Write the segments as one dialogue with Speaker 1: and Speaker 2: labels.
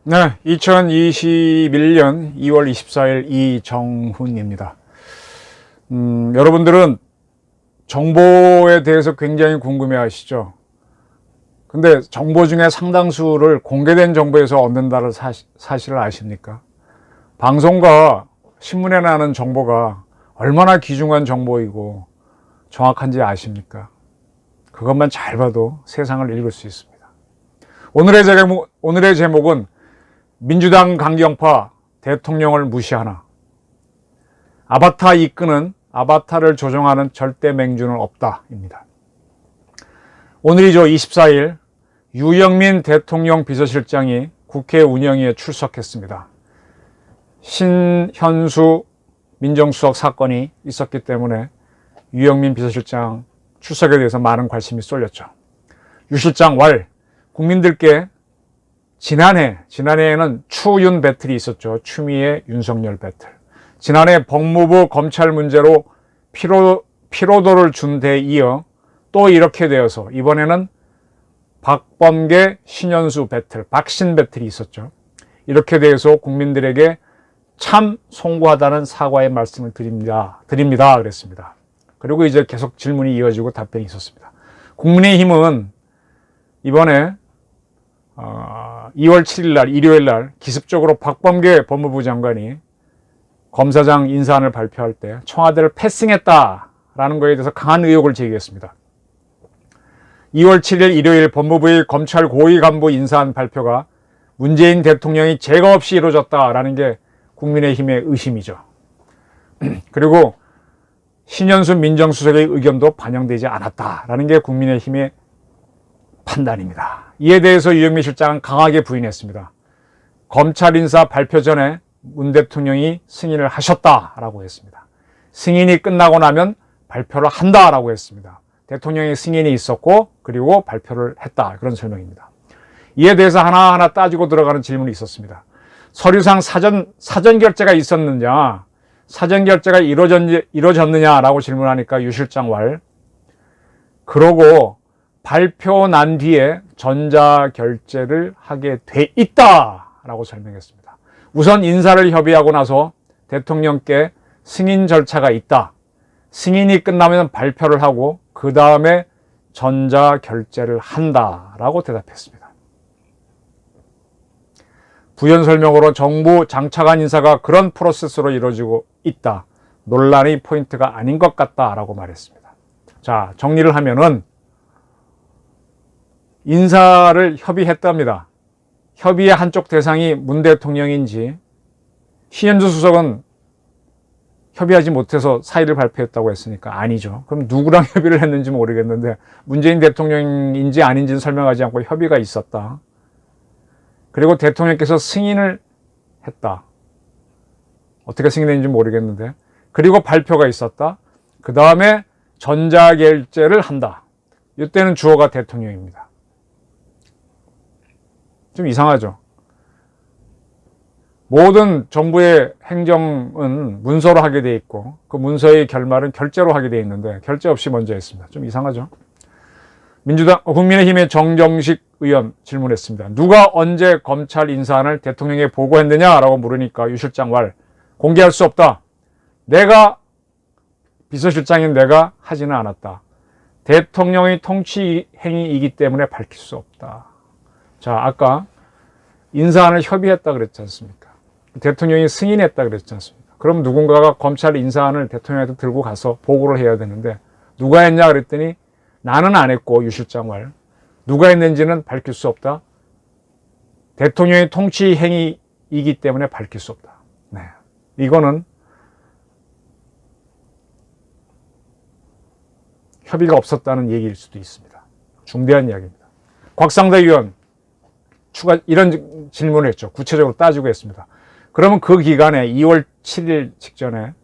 Speaker 1: 네, 2021년 2월 24일 이정훈입니다. 여러분들은 정보에 대해서 굉장히 궁금해 하시죠? 근데 정보 중에 상당수를 공개된 정보에서 얻는다는 사실을 아십니까? 방송과 신문에 나오는 정보가 얼마나 귀중한 정보이고 정확한지 아십니까? 그것만 잘 봐도 세상을 읽을 수 있습니다. 오늘의 제목은 민주당 강경파 대통령을 무시하나, 아바타 이끄는 아바타를 조종하는 절대 맹주는 없다입니다. 오늘이죠. 24일 유영민 대통령 비서실장이 국회 운영위에 출석했습니다. 신현수 민정수석 사건이 있었기 때문에 유영민 비서실장 출석에 대해서 많은 관심이 쏠렸죠. 유 실장 국민들께 지난해에는 추윤 배틀이 있었죠. 추미애 윤석열 배틀. 지난해 법무부 검찰 문제로 피로도를 준 데 이어 또 이렇게 되어서 이번에는 박범계 신현수 배틀, 박신 배틀이 있었죠. 이렇게 되어서 국민들에게 참 송구하다는 사과의 말씀을 드립니다. 그랬습니다. 그리고 이제 계속 질문이 이어지고 답변이 있었습니다. 국민의힘은 이번에 2월 7일 날 일요일 날 기습적으로 박범계 법무부 장관이 검사장 인사안을 발표할 때 청와대를 패싱했다라는 것에 대해서 강한 의혹을 제기했습니다. 2월 7일 일요일 법무부의 검찰 고위 간부 인사안 발표가 문재인 대통령이 제거 없이 이루어졌다라는 게 국민의힘의 의심이죠. 그리고 신현수 민정수석의 의견도 반영되지 않았다라는 게 국민의힘의 판단입니다. 이에 대해서 유영민 실장은 강하게 부인했습니다. 검찰 인사 발표 전에 문 대통령이 승인을 하셨다라고 했습니다. 승인이 끝나고 나면 발표를 한다라고 했습니다. 대통령의 승인이 있었고 그리고 발표를 했다, 그런 설명입니다. 이에 대해서 하나하나 따지고 들어가는 질문이 있었습니다. 서류상 사전 결제가 있었느냐, 사전 결제가 이루어졌느냐라고 질문하니까 유 실장 그러고 발표 난 뒤에 전자결제를 하게 돼 있다라고 설명했습니다. 우선 인사를 협의하고 나서 대통령께 승인 절차가 있다. 승인이 끝나면 발표를 하고 그 다음에 전자결제를 한다라고 대답했습니다. 부연 설명으로 정부 장차관 인사가 그런 프로세스로 이루어지고 있다. 논란의 포인트가 아닌 것 같다라고 말했습니다. 자, 정리를 하면은 인사를 협의했답니다. 협의의 한쪽 대상이 문 대통령인지, 신현수 수석은 협의하지 못해서 사의를 발표했다고 했으니까 아니죠. 그럼 누구랑 협의를 했는지 모르겠는데 문재인 대통령인지 아닌지는 설명하지 않고 협의가 있었다. 그리고 대통령께서 승인을 했다. 어떻게 승인했는지 모르겠는데. 그리고 발표가 있었다. 그 다음에 전자결제를 한다. 이때는 주어가 대통령입니다. 좀 이상하죠. 모든 정부의 행정은 문서로 하게 돼 있고 그 문서의 결말은 결제로 하게 돼 있는데 결제 없이 먼저 했습니다. 좀 이상하죠. 국민의힘의 정정식 의원 질문했습니다. 누가 언제 검찰 인사안을 대통령에게 보고했느냐라고 물으니까 유 실장 공개할 수 없다. 비서실장인 내가 하지는 않았다. 대통령의 통치 행위이기 때문에 밝힐 수 없다. 자, 아까 인사안을 협의했다 그랬지 않습니까? 대통령이 승인했다 그랬지 않습니까? 그럼 누군가가 검찰 인사안을 대통령한테 들고 가서 보고를 해야 되는데 누가 했냐 그랬더니 나는 안 했고 유 실장 누가 했는지는 밝힐 수 없다. 대통령의 통치 행위이기 때문에 밝힐 수 없다. 네, 이거는 협의가 없었다는 얘기일 수도 있습니다. 중대한 이야기입니다. 곽상도 의원 이런 질문을 했죠. 구체적으로 따지고 했습니다. 그러면 그 기간에 2월 7일 직전에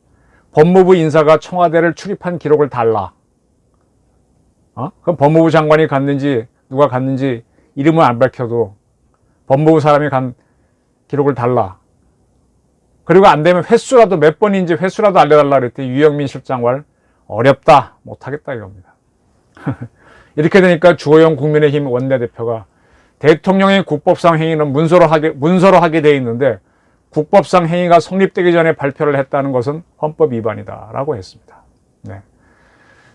Speaker 1: 법무부 인사가 청와대를 출입한 기록을 달라. 그럼 법무부 장관이 갔는지 누가 갔는지 이름은 안 밝혀도 법무부 사람이 간 기록을 달라. 그리고 안 되면 횟수라도 몇 번인지 횟수라도 알려달라 그랬더니 유영민 실장과 어렵다, 못하겠다 이겁니다. 이렇게 되니까 주호영 국민의힘 원내대표가 대통령의 국법상 행위는 문서로 하게 돼 있는데 국법상 행위가 성립되기 전에 발표를 했다는 것은 헌법 위반이다 라고 했습니다. 네.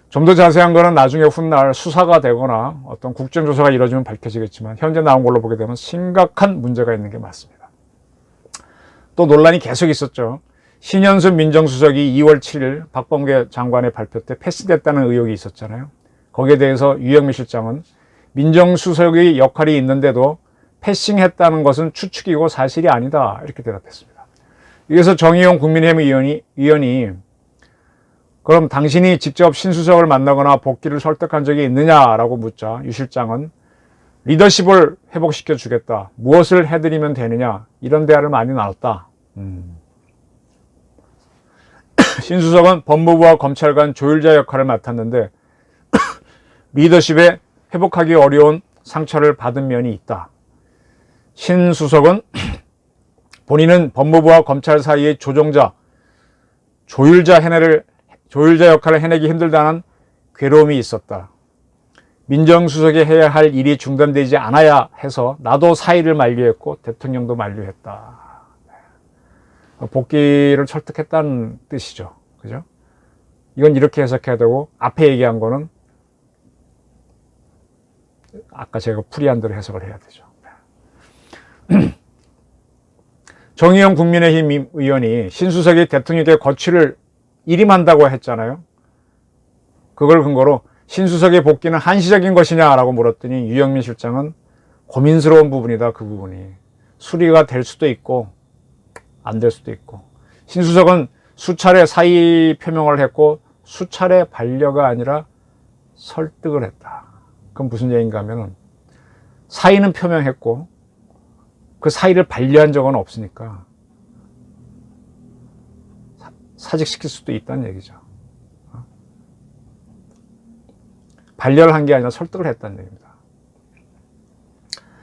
Speaker 1: 좀 더 자세한 거는 나중에 훗날 수사가 되거나 어떤 국정조사가 이루어지면 밝혀지겠지만 현재 나온 걸로 보게 되면 심각한 문제가 있는 게 맞습니다. 또 논란이 계속 있었죠. 신현수 민정수석이 2월 7일 박범계 장관의 발표 때 패스됐다는 의혹이 있었잖아요. 거기에 대해서 유영민 실장은 민정수석의 역할이 있는데도 패싱했다는 것은 추측이고 사실이 아니다 이렇게 대답했습니다. 그래서 정의용 국민의힘 의원이 그럼 당신이 직접 신수석을 만나거나 복귀를 설득한 적이 있느냐라고 묻자 유 실장은 리더십을 회복시켜 주겠다. 무엇을 해드리면 되느냐 이런 대화를 많이 나눴다. 신수석은 법무부와 검찰 간 조율자 역할을 맡았는데 리더십에 회복하기 어려운 상처를 받은 면이 있다. 신수석은 본인은 법무부와 검찰 사이의 조율자 역할을 해내기 힘들다는 괴로움이 있었다. 민정수석이 해야 할 일이 중단되지 않아야 해서 나도 사의를 만류했고 대통령도 만류했다. 복귀를 설득했다는 뜻이죠. 그죠? 이건 이렇게 해석해야 되고 앞에 얘기한 거는 아까 제가 풀이한 대로 해석을 해야 되죠. 정의용 국민의힘 의원이 신수석이 대통령께 거취를 일임한다고 했잖아요. 그걸 근거로 신수석의 복귀는 한시적인 것이냐라고 물었더니 유영민 실장은 고민스러운 부분이다. 그 부분이 수리가 될 수도 있고 안 될 수도 있고 신수석은 수차례 사의 표명을 했고 수차례 반려가 아니라 설득을 했다. 그건 무슨 얘기인가 하면은 사의는 표명했고 그 사의를 반려한 적은 없으니까 사직시킬 수도 있다는 얘기죠. 반려를 한 게 아니라 설득을 했다는 얘기입니다.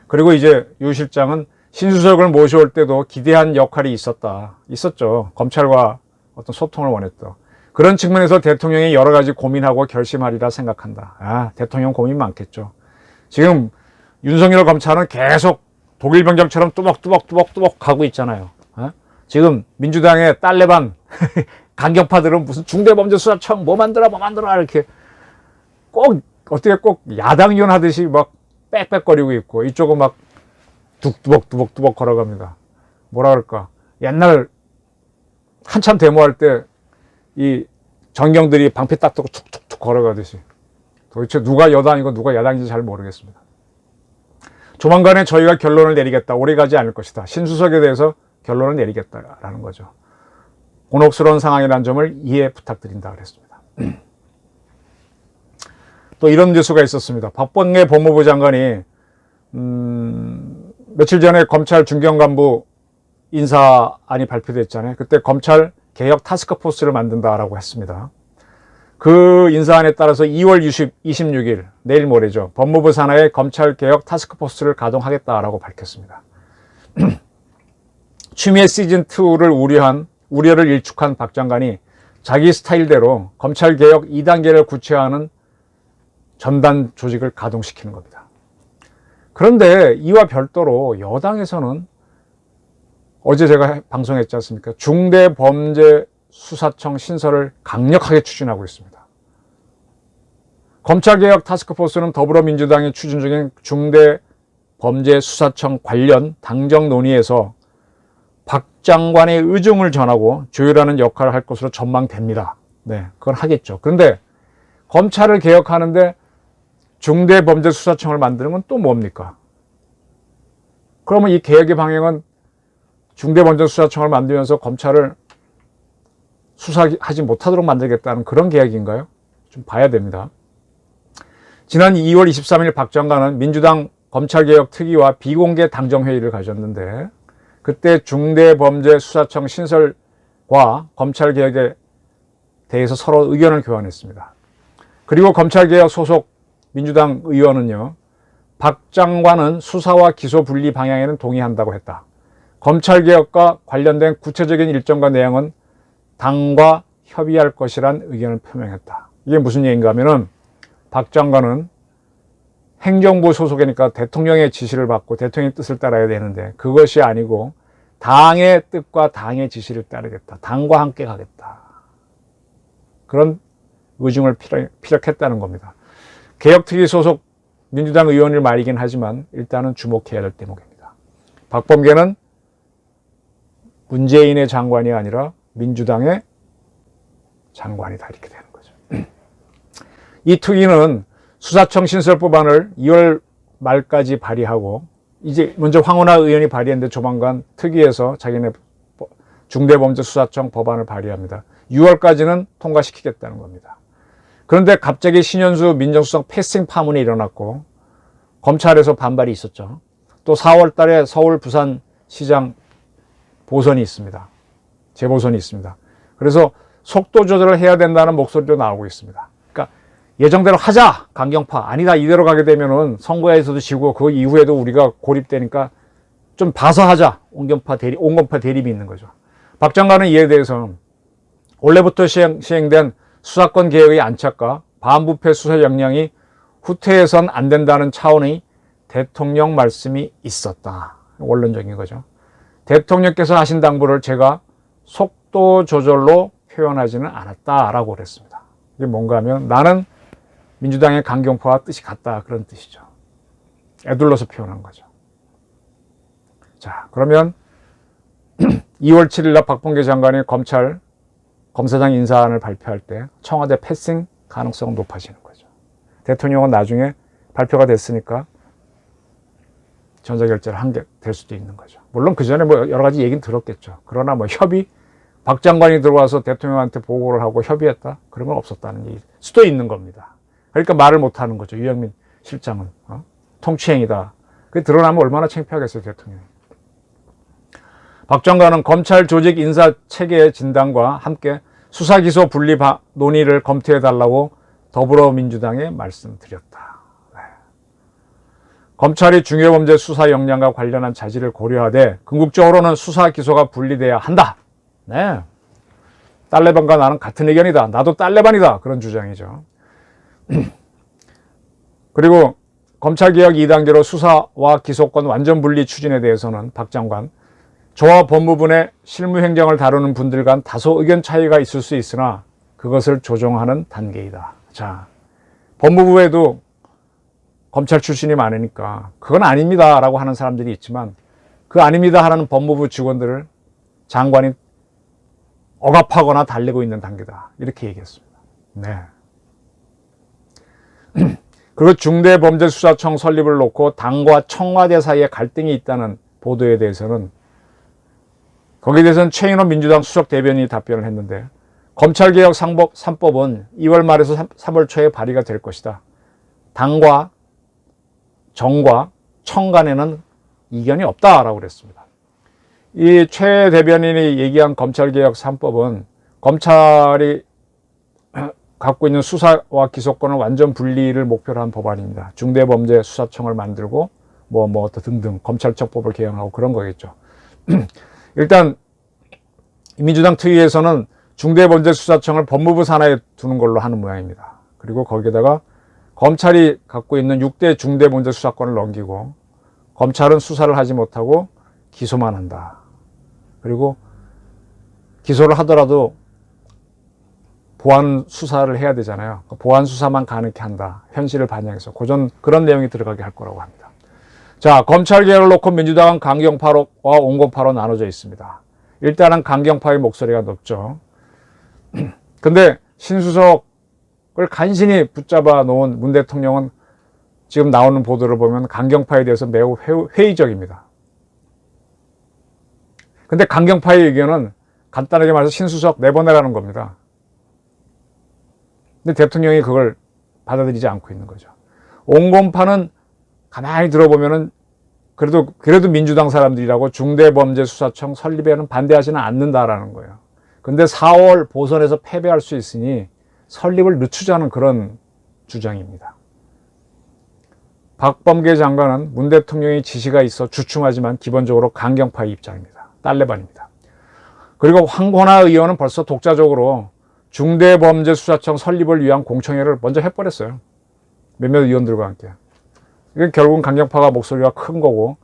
Speaker 1: 그리고 이제 유 실장은 신수석을 모셔올 때도 기대한 역할이 있었죠. 검찰과 어떤 소통을 원했다. 그런 측면에서 대통령이 여러 가지 고민하고 결심하리라 생각한다. 대통령 고민 많겠죠. 지금 윤석열 검찰은 계속 독일 병정처럼 뚜벅뚜벅 가고 있잖아요. 지금 민주당의 딸레반 강경파들은 무슨 중대범죄수사청 뭐 만들어 이렇게 꼭 어떻게 꼭 야당 의원 하듯이 막 빽빽거리고 있고 이쪽은 막 뚜벅뚜벅 걸어갑니다. 뭐라 그럴까? 옛날 한참 데모할 때 이 전경들이 방패 딱 들고 툭툭툭 걸어가듯이 도대체 누가 여당이고 누가 야당인지 잘 모르겠습니다. 조만간에 저희가 결론을 내리겠다. 오래가지 않을 것이다. 신수석에 대해서 결론을 내리겠다라는 거죠. 곤혹스러운 상황이라는 점을 이해 부탁드린다 그랬습니다. 또 이런 뉴스가 있었습니다. 박범계 법무부 장관이 며칠 전에 검찰 중견 간부 인사안이 발표됐잖아요. 그때 검찰 개혁 타스크포스를 만든다라고 했습니다. 그 인사안에 따라서 2월 26일 내일 모레죠. 법무부 산하에 검찰 개혁 타스크포스를 가동하겠다라고 밝혔습니다. 추미애 시즌2를 우려를 일축한 박 장관이 자기 스타일대로 검찰 개혁 2단계를 구체화하는 전단 조직을 가동시키는 겁니다. 그런데 이와 별도로 여당에서는 어제 제가 방송했지 않습니까? 중대범죄수사청 신설을 강력하게 추진하고 있습니다. 검찰개혁 타스크포스는 더불어민주당이 추진 중인 중대범죄수사청 관련 당정 논의에서 박 장관의 의중을 전하고 조율하는 역할을 할 것으로 전망됩니다. 네, 그걸 하겠죠. 그런데 검찰을 개혁하는데 중대범죄수사청을 만드는 건 또 뭡니까? 그러면 이 개혁의 방향은 중대범죄수사청을 만들면서 검찰을 수사하지 못하도록 만들겠다는 그런 계획인가요? 좀 봐야 됩니다. 지난 2월 23일 박 장관은 민주당 검찰개혁특위와 비공개 당정회의를 가졌는데 그때 중대범죄수사청 신설과 검찰개혁에 대해서 서로 의견을 교환했습니다. 그리고 검찰개혁 소속 민주당 의원은요, 박 장관은 수사와 기소 분리 방향에는 동의한다고 했다. 검찰개혁과 관련된 구체적인 일정과 내용은 당과 협의할 것이란 의견을 표명했다. 이게 무슨 얘기인가 하면은 박 장관은 행정부 소속이니까 대통령의 지시를 받고 대통령의 뜻을 따라야 되는데 그것이 아니고 당의 뜻과 당의 지시를 따르겠다. 당과 함께 가겠다. 그런 의중을 피력했다는 겁니다. 개혁특위 소속 민주당 의원일 말이긴 하지만 일단은 주목해야 될 대목입니다. 박범계는 문재인의 장관이 아니라 민주당의 장관이다. 이렇게 되는 거죠. 이 특위는 수사청 신설법안을 2월 말까지 발의하고 이제 먼저 황운하 의원이 발의했는데 조만간 특위에서 자기네 중대범죄수사청 법안을 발의합니다. 6월까지는 통과시키겠다는 겁니다. 그런데 갑자기 신현수 민정수석 패싱 파문이 일어났고 검찰에서 반발이 있었죠. 또 4월 달에 서울 부산시장 보선이 있습니다. 재보선이 있습니다. 그래서 속도 조절을 해야 된다는 목소리도 나오고 있습니다. 그러니까 예정대로 하자 강경파 아니다 이대로 가게 되면은 선거에서도 지고 그 이후에도 우리가 고립되니까 좀 봐서 하자 온건파 대립이 있는 거죠. 박 장관은 이에 대해서 원래부터 시행된 수사권 개혁의 안착과 반부패 수사 역량이 후퇴해선 안 된다는 차원의 대통령 말씀이 있었다. 원론적인 거죠. 대통령께서 하신 당부를 제가 속도 조절로 표현하지는 않았다라고 그랬습니다. 이게 뭔가 하면 나는 민주당의 강경파와 뜻이 같다 그런 뜻이죠. 애둘러서 표현한 거죠. 자, 그러면 2월 7일 날 박범계 장관이 검사장 인사안을 발표할 때 청와대 패싱 가능성은 높아지는 거죠. 대통령은 나중에 발표가 됐으니까 전자결제를 한 게 될 수도 있는 거죠. 물론 그 전에 뭐 여러 가지 얘기는 들었겠죠. 그러나 뭐 박 장관이 들어와서 대통령한테 보고를 하고 협의했다? 그런 건 없었다는 얘기일 수도 있는 겁니다. 그러니까 말을 못 하는 거죠. 유영민 실장은. 통치행위다. 그게 드러나면 얼마나 창피하겠어요, 대통령이. 박 장관은 검찰 조직 인사 체계의 진단과 함께 수사 기소 분리 논의를 검토해달라고 더불어민주당에 말씀드렸다. 네. 검찰이 중요범죄 수사 역량과 관련한 자질을 고려하되 궁극적으로는 수사 기소가 분리돼야 한다. 네. 딸레반과 나는 같은 의견이다. 나도 딸레반이다. 그런 주장이죠. 그리고 검찰개혁 2단계로 수사와 기소권 완전 분리 추진에 대해서는 박 장관 저와 법무부의 실무행정을 다루는 분들 간 다소 의견 차이가 있을 수 있으나 그것을 조정하는 단계이다. 자, 법무부에도 검찰 출신이 많으니까 그건 아닙니다 라고 하는 사람들이 있지만 그 아닙니다 하는 법무부 직원들을 장관이 억압하거나 달래고 있는 단계다. 이렇게 얘기했습니다. 네. 그리고 중대범죄수사청 설립을 놓고 당과 청와대 사이에 갈등이 있다는 보도에 대해서는 거기에 대해서는 최인호 민주당 수석 대변인이 답변을 했는데 검찰개혁 3법은 2월 말에서 3월 초에 발의가 될 것이다. 당과 정과 청 간에는 이견이 없다라고 그랬습니다. 이 최 대변인이 얘기한 검찰개혁 3법은 검찰이 갖고 있는 수사와 기소권을 완전 분리를 목표로 한 법안입니다. 중대범죄수사청을 만들고 뭐 등등 검찰청법을 개정하고 그런 거겠죠. 일단 민주당 특위에서는 중대범죄수사청을 법무부 산하에 두는 걸로 하는 모양입니다. 그리고 거기에다가 검찰이 갖고 있는 6대 중대범죄수사권을 넘기고 검찰은 수사를 하지 못하고 기소만 한다. 그리고 기소를 하더라도 보안 수사를 해야 되잖아요. 보안 수사만 가능케 한다. 현실을 반영해서 그런 내용이 들어가게 할 거라고 합니다. 자, 검찰개혁을 놓고 민주당은 강경파와 온건파로 나눠져 있습니다. 일단은 강경파의 목소리가 높죠. 근데 신수석을 간신히 붙잡아 놓은 문 대통령은 지금 나오는 보도를 보면 강경파에 대해서 매우 회의적입니다. 근데 강경파의 의견은 간단하게 말해서 신수석 내보내라는 겁니다. 근데 대통령이 그걸 받아들이지 않고 있는 거죠. 온건파는 가만히 들어보면은 그래도 민주당 사람들이라고 중대범죄수사청 설립에는 반대하지는 않는다라는 거예요. 근데 4월 보선에서 패배할 수 있으니 설립을 늦추자는 그런 주장입니다. 박범계 장관은 문 대통령의 지시가 있어 주춤하지만 기본적으로 강경파의 입장입니다. 딸레반입니다. 그리고 황건화 의원은 벌써 독자적으로 중대범죄수사청 설립을 위한 공청회를 먼저 해버렸어요. 몇몇 의원들과 함께. 이게 결국은 강경파가 목소리가 큰 거고,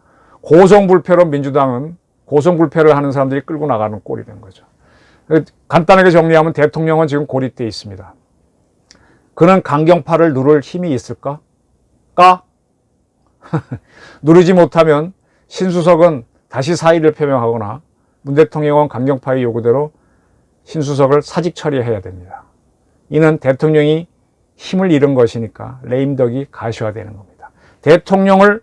Speaker 1: 고성불패로 민주당은 고성불패를 하는 사람들이 끌고 나가는 꼴이 된 거죠. 간단하게 정리하면 대통령은 지금 고립되어 있습니다. 그는 강경파를 누를 힘이 있을까? 누르지 못하면 신수석은 다시 사의를 표명하거나 문 대통령은 강경파의 요구대로 신수석을 사직 처리해야 됩니다. 이는 대통령이 힘을 잃은 것이니까 레임덕이 가시화되는 겁니다. 대통령을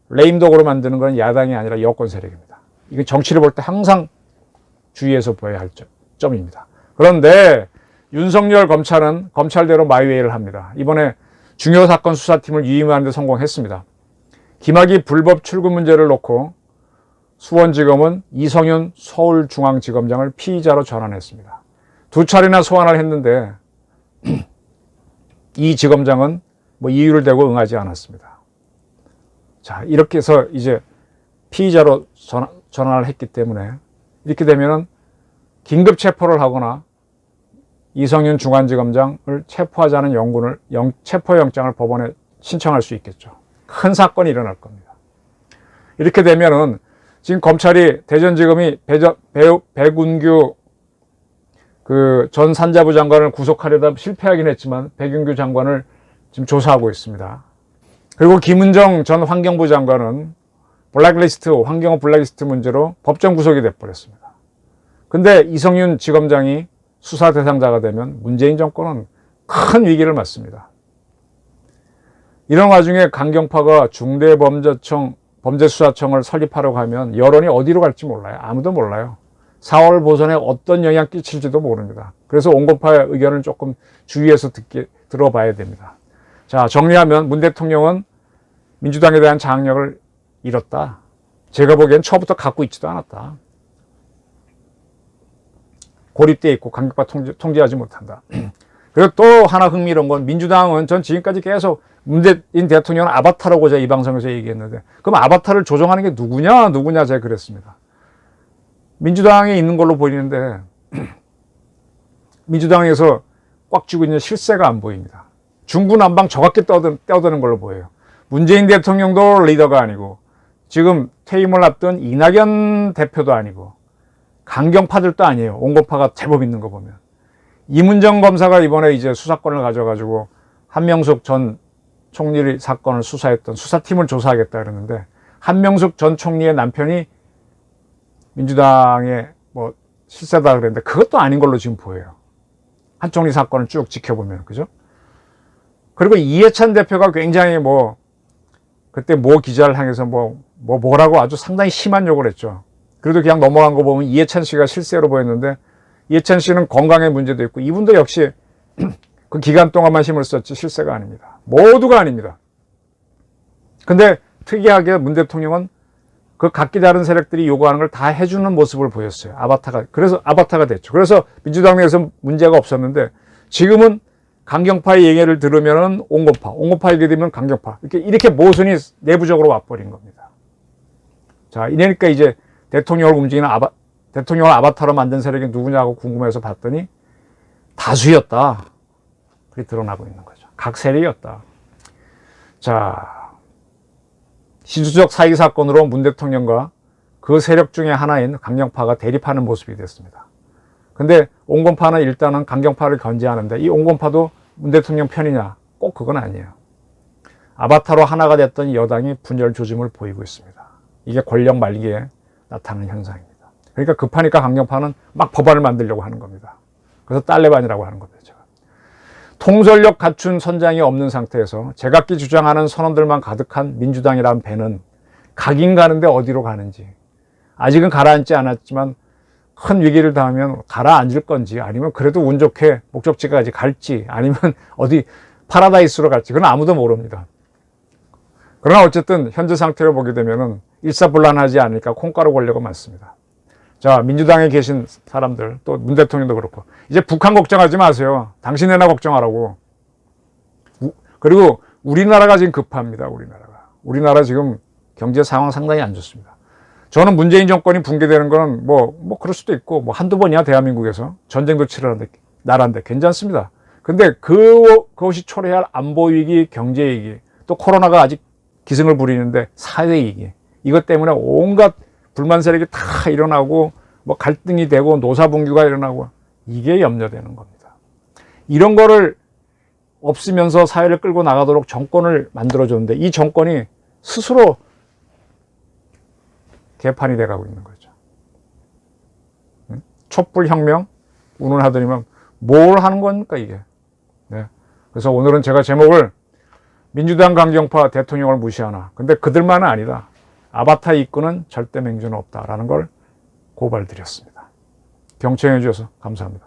Speaker 1: 레임덕으로 만드는 건 야당이 아니라 여권 세력입니다. 이건 정치를 볼 때 항상 주의해서 보아야 할 점입니다. 그런데 윤석열 검찰은 검찰대로 마이웨이를 합니다. 이번에 중요 사건 수사팀을 유임하는 데 성공했습니다. 김학의 불법 출금 문제를 놓고 수원지검은 이성윤 서울중앙지검장을 피의자로 전환했습니다. 2차례나 소환을 했는데 이 지검장은 이유를 대고 응하지 않았습니다. 자, 이렇게 해서 이제 피의자로 전환을 했기 때문에 이렇게 되면은 긴급 체포를 하거나 이성윤 중앙지검장을 체포하자는 체포영장을 법원에 신청할 수 있겠죠. 큰 사건이 일어날 겁니다. 이렇게 되면은 지금 검찰이 대전지검이 백운규 전 산자부 장관을 구속하려다 실패하긴 했지만 백운규 장관을 지금 조사하고 있습니다. 그리고 김은정 전 환경부 장관은 환경부 블랙리스트 문제로 법정 구속이 돼버렸습니다. 근데 이성윤 지검장이 수사 대상자가 되면 문재인 정권은 큰 위기를 맞습니다. 이런 와중에 강경파가 중대범죄수사청을 설립하려고 하면 여론이 어디로 갈지 몰라요. 아무도 몰라요. 4월 보선에 어떤 영향 끼칠지도 모릅니다. 그래서 온건파의 의견을 조금 주의해서 들어봐야 됩니다. 자, 정리하면 문 대통령은 민주당에 대한 장악력을 잃었다. 제가 보기엔 처음부터 갖고 있지도 않았다. 고립되어 있고 강경파 통제하지 못한다. 그리고 또 하나 흥미로운 건 민주당은 전 지금까지 계속 문재인 대통령은 아바타라고 제가 이 방송에서 얘기했는데 그럼 아바타를 조종하는 게 누구냐 제가 그랬습니다. 민주당에 있는 걸로 보이는데 민주당에서 꽉 쥐고 있는 실세가 안 보입니다. 중구난방 저같게 떠드는 걸로 보여요. 문재인 대통령도 리더가 아니고 지금 퇴임을 앞둔 이낙연 대표도 아니고 강경파들도 아니에요. 온건파가 제법 있는 거 보면. 이문정 검사가 이번에 이제 수사권을 가져가지고 한명숙 전 총리 사건을 수사했던 수사팀을 조사하겠다 그러는데 한명숙 전 총리의 남편이 민주당의 실세다 그랬는데 그것도 아닌 걸로 지금 보여요. 한 총리 사건을 쭉 지켜보면, 그죠? 그리고 이해찬 대표가 굉장히 그때 기자를 향해서 뭐라고 아주 상당히 심한 욕을 했죠. 그래도 그냥 넘어간 거 보면 이해찬 씨가 실세로 보였는데 이해찬 씨는 건강에 문제도 있고 이분도 역시 그 기간 동안만 힘을 썼지 실세가 아닙니다. 모두가 아닙니다. 근데 특이하게 문 대통령은 그 각기 다른 세력들이 요구하는 걸 다 해주는 모습을 보였어요. 그래서 아바타가 됐죠. 그래서 민주당 내에서 문제가 없었는데 지금은 강경파의 얘기를 들으면은 온건파 얘기 들으면 강경파. 이렇게 모순이 내부적으로 와버린 겁니다. 자, 이러니까 이제 대통령을 움직이는 대통령을 아바타로 만든 세력이 누구냐고 궁금해서 봤더니 다수였다. 그게 드러나고 있는 거죠. 각 세력이었다. 자, 신수적 사기 사건으로 문 대통령과 그 세력 중에 하나인 강경파가 대립하는 모습이 됐습니다. 근데 온건파는 일단은 강경파를 견제하는데 이 온건파도 문 대통령 편이냐? 꼭 그건 아니에요. 아바타로 하나가 됐던 여당이 분열 조짐을 보이고 있습니다. 이게 권력 말기에 나타나는 현상입니다. 그러니까 급하니까 강경파는 막 법안을 만들려고 하는 겁니다. 그래서 딸레반이라고 하는 겁니다. 제가. 통솔력 갖춘 선장이 없는 상태에서 제각기 주장하는 선언들만 가득한 민주당이란 배는 가긴 가는데 어디로 가는지 아직은 가라앉지 않았지만 큰 위기를 당하면 가라앉을 건지 아니면 그래도 운 좋게 목적지까지 갈지 아니면 어디 파라다이스로 갈지 그건 아무도 모릅니다. 그러나 어쨌든 현재 상태로 보게 되면은 일사불란하지 않으니까 콩가루 권력은 많습니다. 자, 민주당에 계신 사람들 또 문 대통령도 그렇고 이제 북한 걱정하지 마세요. 당신네나 걱정하라고. 그리고 우리나라가 지금 급합니다. 우리나라가. 우리나라 지금 경제 상황 상당히 안 좋습니다. 저는 문재인 정권이 붕괴되는 거는 뭐 그럴 수도 있고 뭐 한두 번이야. 대한민국에서 전쟁도 치르는데 나라인데 괜찮습니다. 근데 그것이 초래할 안보 위기, 경제 위기, 또 코로나가 아직 기승을 부리는데 사회 위기, 이것 때문에 온갖 불만 세력이 다 일어나고 뭐 갈등이 되고 노사분규가 일어나고, 이게 염려되는 겁니다. 이런 거를 없으면서 사회를 끌고 나가도록 정권을 만들어줬는데 이 정권이 스스로 개판이 돼가고 있는 거죠. 촛불혁명 운운하더니만 뭘 하는 겁니까 이게. 네. 그래서 오늘은 제가 제목을 민주당 강경파 대통령을 무시하나, 근데 그들만은 아니다, 아바타 이끄는 절대 맹주는 없다라는 걸 고발드렸습니다. 경청해 주셔서 감사합니다.